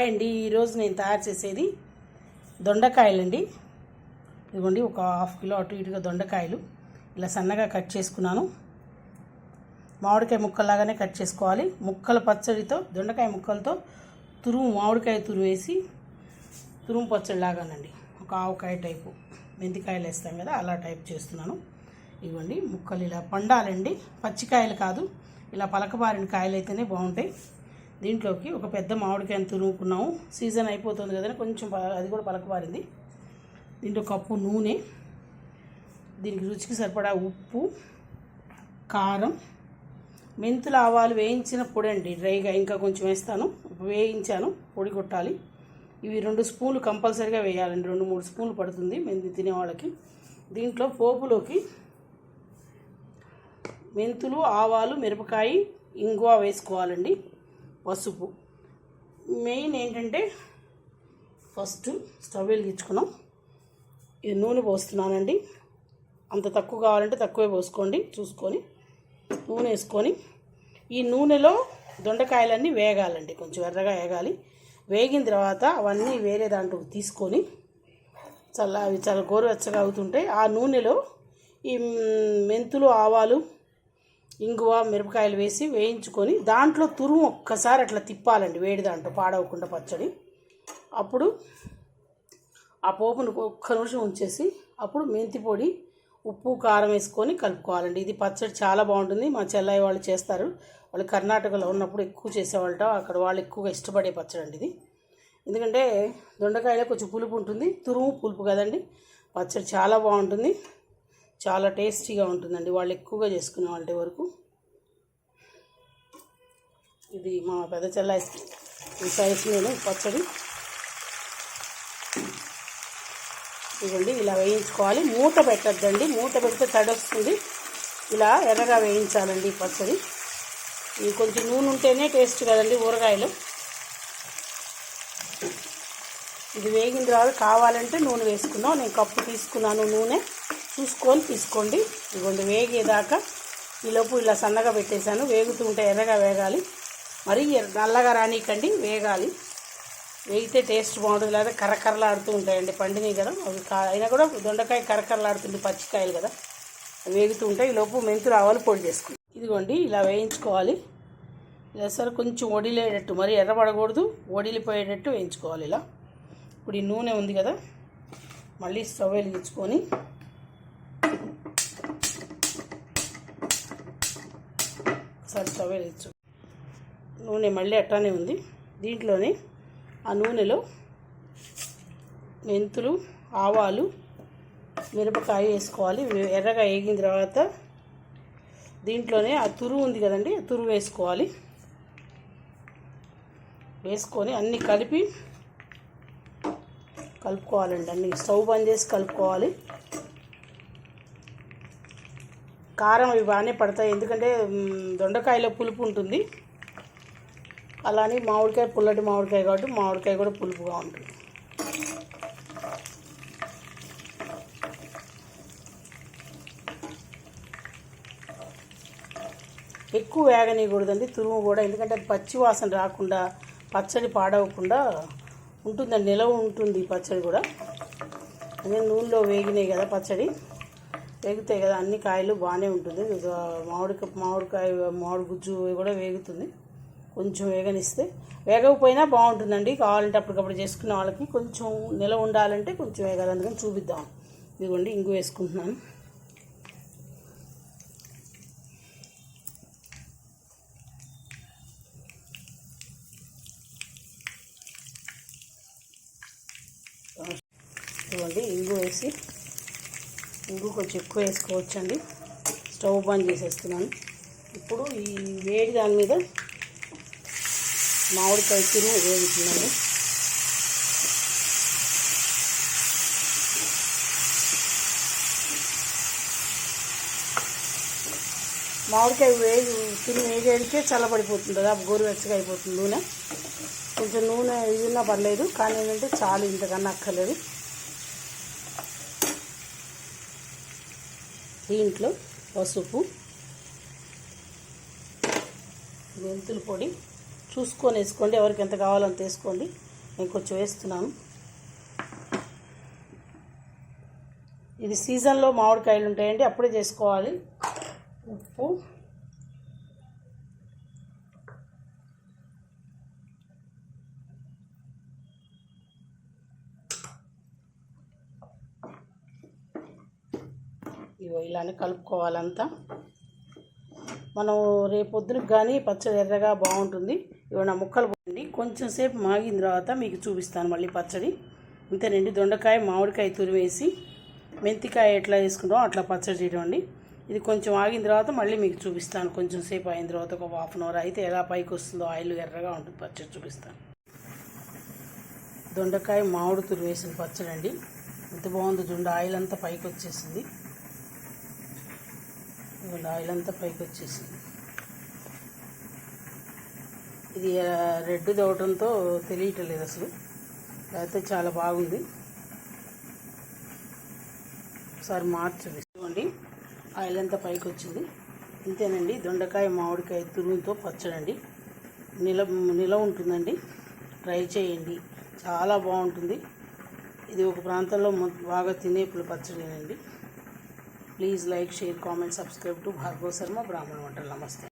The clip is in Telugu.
హాయ్ అండి. ఈరోజు నేను తయారు చేసేది దొండకాయలండి. ఇదిగోండి, ఒక హాఫ్ కిలో అటు ఇటుగా దొండకాయలు ఇలా సన్నగా కట్ చేసుకున్నాను. మామిడికాయ ముక్కల్లాగానే కట్ చేసుకోవాలి. ముక్కల పచ్చడితో, దొండకాయ ముక్కలతో మామిడికాయ వేసి తురుము పచ్చడి లాగానండి. ఒక ఆవకాయ టైపు, మెంతికాయలు వేస్తాం కదా, అలా టైప్ చేస్తున్నాను. ఇవ్వండి, ముక్కలు ఇలా పండాలండి, పచ్చికాయలు కాదు. ఇలా పలకబారిన కాయలు అయితేనే బాగుంటాయి. దీంట్లోకి ఒక పెద్ద మామిడికాయను తురుముకున్నాము. సీజన్ అయిపోతుంది కదండి, కొంచెం అది కూడా పలకబారింది. దీంట్లో కప్పు నూనె, దీనికి రుచికి సరిపడా ఉప్పు, కారం, మెంతులు, ఆవాలు వేయించిన పొడి అండి, డ్రైగా ఇంకా కొంచెం వేస్తాను. వేయించాను, పొడి కొట్టాలి. ఇవి 2 స్పూన్లు కంపల్సరీగా వేయాలండి. 2-3 స్పూన్లు పడుతుంది మెంతి తినేవాళ్ళకి. దీంట్లో పోపులోకి మెంతులు, ఆవాలు, మిరపకాయ, ఇంగువ వేసుకోవాలండి. పసుపు. మెయిన్ ఏంటంటే ఫస్ట్ స్టవ్ వెలిగించుకున్నాం. ఇది నూనె పోస్తున్నానండి. అంత తక్కువ కావాలంటే తక్కువే పోసుకోండి, చూసుకొని నూనె వేసుకొని ఈ నూనెలో దొండకాయలన్నీ వేగాలండి, కొంచెం ఎర్రగా వేగాలి. వేగిన తర్వాత అవన్నీ వేరే దాంట్లో తీసుకొని అవి చాలా గోరువెచ్చగా అవుతుంటే ఆ నూనెలో ఈ మెంతులు, ఆవాలు, ఇంగువ, మిరపకాయలు వేసి వేయించుకొని దాంట్లో తురుము ఒక్కసారి అట్లా తిప్పాలండి, వేడి దాంట్లో, పాడవకుండా పచ్చడి. అప్పుడు ఆ పోపును ఒక్క నిమిషం ఉంచేసి అప్పుడు మెంతి పొడి, ఉప్పు, కారం వేసుకొని కలుపుకోవాలండి. ఇది పచ్చడి చాలా బాగుంటుంది. మా చెల్లయ్య వాళ్ళు చేస్తారు. వాళ్ళు కర్ణాటకలో ఉన్నప్పుడు ఎక్కువ చేసేవాళ్ళట. అక్కడ వాళ్ళు ఎక్కువగా ఇష్టపడే పచ్చడి అండి ఇది. ఎందుకంటే దొండకాయలో కొంచెం పులుపు ఉంటుంది, తురుము పులుపు కదండి. పచ్చడి చాలా బాగుంటుంది, చాలా టేస్టీగా ఉంటుందండి. వాళ్ళు ఎక్కువగా చేసుకునే వాళ్ళ వరకు. ఇది మా పెద్ద చెల్లాయి సైజు నేను పచ్చడి. ఇవ్వండి, ఇలా వేయించుకోవాలి. మూత పెట్టద్దండి, మూత పెడితే తడి వస్తుంది. ఇలా ఎర్రగా వేయించాలండి ఈ పచ్చడి. ఇది కొంచెం నూనె ఉంటేనే టేస్ట్ కదండి ఊరగాయలు. ఇది వేగిన తర్వాత కావాలంటే నూనె వేసుకుందాం. నేను కప్పు తీసుకున్నాను నూనె, చూసుకొని తీసుకోండి. ఇదిగోండి, వేగేదాకా ఈలోపు ఇలా సన్నగా పెట్టేశాను. వేగుతూ ఉంటే ఎర్రగా వేగాలి, మరీ నల్లగా రానీకండి, వేగాలి. వేగితే టేస్ట్ బాగుంటుంది. లేదా కర్రకర్రలాడుతూ ఉంటాయండి, పండినాయి కదా అవి. అయినా కూడా దొండకాయ కర్రకర్రలాడుతుంది, పచ్చికాయలు కదా, వేగుతూ ఉంటాయి. ఈలోపు మెంతులు, ఆవాలు పొడి చేసుకుంటాం. ఇదిగోండి, ఇలా వేయించుకోవాలి. ఇలా సరే కొంచెం వడిలేటట్టు, మరి ఎర్రబడకూడదు, వడిలిపోయేటట్టు వేయించుకోవాలి ఇలా. ఇప్పుడు ఈ నూనె ఉంది కదా, మళ్ళీ స్టవ్ వెలిగించుకొని ఒకసారి స్టవ్ వెలిగించు. నూనె మళ్ళీ అట్టానే ఉంది. దీంట్లోనే ఆ నూనెలో మెంతులు, ఆవాలు, మిరపకాయ వేసుకోవాలి. ఎర్రగా వేగిన తర్వాత దీంట్లోనే ఆ తురుము ఉంది కదండి, ఆ తురుము వేసుకోవాలి. వేసుకొని అన్నీ కలుపుకోవాలండి. అన్నీ స్టవ్ బంద్ చేసి కలుపుకోవాలి. కారం అవి బాగానే పడతాయి, ఎందుకంటే దొండకాయలో పులుపు ఉంటుంది. అలానే మామిడికాయ పుల్లటి మామిడికాయ కాబట్టి మామిడికాయ కూడా పులుపుగా ఉంటుంది. ఎక్కువ వేగనీయకూడదండి తురుము కూడా, ఎందుకంటే అది పచ్చి వాసన రాకుండా, పచ్చడి పాడవకుండా ఉంటుందండి, నిలవ ఉంటుంది పచ్చడి కూడా. అదే నూనెలో వేగినాయి కదా, పచ్చడి వేగుతాయి కదా, అన్ని కాయలు బాగానే ఉంటుంది. మామిడి గుజ్జు కూడా వేగుతుంది. కొంచెం వేగనిస్తే, వేగకపోయినా బాగుంటుందండి. కావాలంటే అప్పటికప్పుడు చేసుకునే వాళ్ళకి కొంచెం నిలవ ఉండాలంటే కొంచెం వేగాలి, అందుకని చూపిద్దాం. ఇదిగోండి, ఇంగు వేసుకుంటున్నాను. ఇదిగోండి, ఇంగు వేసి, ఇంగు కొంచెం ఎక్కువ వేసుకోవచ్చండి. స్టవ్ బంద్ చేసేస్తున్నాను. ఇప్పుడు ఈ వేడి దాని మీద మామిడికాయ తురుము వేగుతుందండి. మామిడికాయ తురుము వేగేడికే చల్లబడిపోతుంది కదా, గోరువెచ్చగా అయిపోతుంది నూనె. కొంచెం నూనె ఇది ఉన్నా పర్లేదు, కానీ ఏంటంటే చాలు, ఇంతకన్నా అక్కర్లేదు. దీంట్లో పసుపు, మెంతుల పొడి చూసుకొని వేసుకోండి, ఎవరికి ఎంత కావాలో అంత వేసుకోండి. నేను కొంచెం వేస్తున్నాను. ఇది సీజన్లో మామిడికాయలు ఉంటాయండి, అప్పుడే చేసుకోవాలి. ఉప్పు, ఇవో ఇలానే కలుపుకోవాలంతా. మనం రేపొద్దునకి కానీ పచ్చడి ఎర్రగా బాగుంటుంది. ఇవో నా ముక్కలు పోయండి. కొంచెం సేపు మాగిన తర్వాత మీకు చూపిస్తాను మళ్ళీ పచ్చడి. ఇంతేనండి, దొండకాయ మామిడికాయ తురివేసి మెంతికాయ ఎట్లా వేసుకుంటామో అట్లా పచ్చడి చేయడం అండి. ఇది కొంచెం ఆగిన తర్వాత మళ్ళీ మీకు చూపిస్తాను. కొంచెం సేపు అయిన తర్వాత ఒక 1/2 అవర్ అయితే ఎలా పైకి వస్తుందో, ఆయిల్ ఎర్రగా ఉంటుంది పచ్చడి చూపిస్తాను. దొండకాయ మామిడి తురివేసిన పచ్చడి అండి. ఎంత బాగుందో చూడండి, ఆయిల్ అంతా పైకి వచ్చేసింది. ఇవాళ ఆయిల్ అంతా పైకి వచ్చేసింది. ఇది రెడ్ దవటంతో తెలియటలేదు అసలు, అయితే చాలా బాగుంది. ఒకసారి చూపిస్తామండి. ఆయిల్ అంతా పైకి వచ్చింది. ఇంతేనండి, దొండకాయ మామిడికాయ తురుముతో పచ్చడండి. నిలవ ఉంటుందండి, ట్రై చేయండి, చాలా బాగుంటుంది. ఇది ఒక ప్రాంతంలో బాగా తినే పచ్చడినండి. Please like, share, comment, subscribe to Bhargava Sharma బ్రాహ్మణ వంటలు. నమస్తే.